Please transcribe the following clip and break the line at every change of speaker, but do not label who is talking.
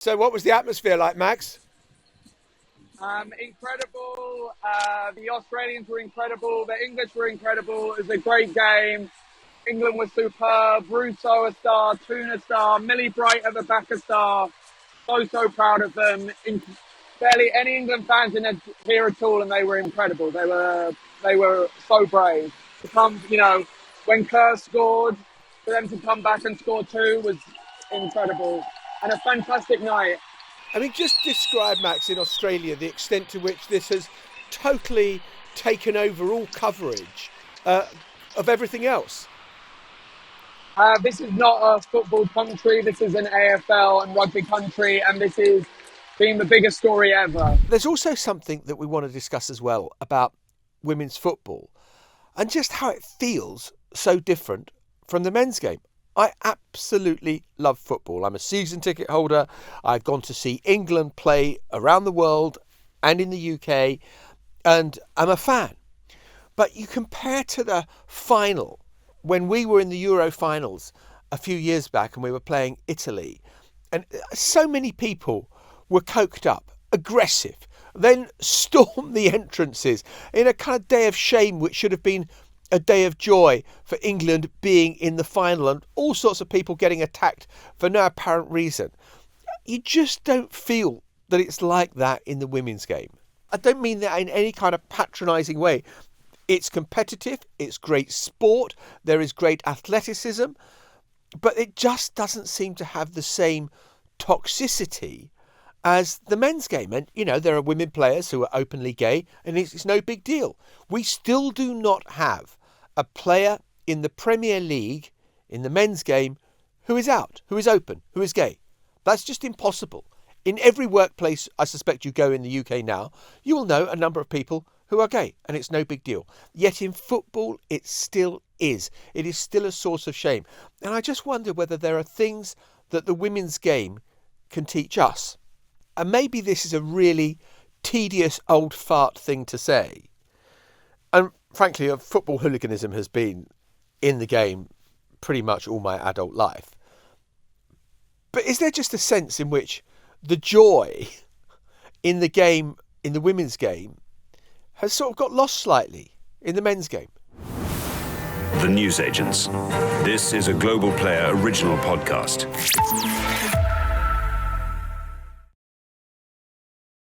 So what was the atmosphere like, Max?
Incredible. The Australians were incredible. The English were incredible. It was a great game. England was superb. Russo a star, Toon a star, Millie Bright at the back a star. So proud of them. Barely any England fans in here at all, and they were incredible. They were so brave to come. When Kerr scored, for them to come back and score two was incredible and a fantastic night.
I mean, just describe, Max, in Australia, the extent to which this has totally taken over all coverage of everything else.
This is not a football country. This is an AFL and rugby country, and this is being the biggest story ever.
There's also something that we want to discuss as well about women's football and just how it feels so different from the men's game. I absolutely love football. I'm a season ticket holder. I've gone to see England play around the world and in the UK, and I'm a fan. But you compare to the final, when we were in the Euro finals a few years back and we were playing Italy, and so many people were coked up, aggressive, then stormed the entrances in a kind of day of shame, which should have been a day of joy for England being in the final, and all sorts of people getting attacked for no apparent reason. You just don't feel that it's like that in the women's game. I don't mean that in any kind of patronising way. It's competitive, it's great sport, there is great athleticism, but it just doesn't seem to have the same toxicity as the men's game. And, there are women players who are openly gay, and it's no big deal. We still do not have a player in the Premier League in the men's game who is out, who is open, who is gay. That's just impossible. In every workplace I suspect you go in the UK now, you will know a number of people who are gay, and it's no big deal. Yet in football, it still is. It is still a source of shame. And I just wonder whether there are things that the women's game can teach us. And maybe this is a really tedious old fart thing to say. And frankly, football hooliganism has been in the game pretty much all my adult life. But is there just a sense in which the joy in the game, in the women's game, has sort of got lost slightly in the men's game?
The Newsagents. This is a Global Player original podcast.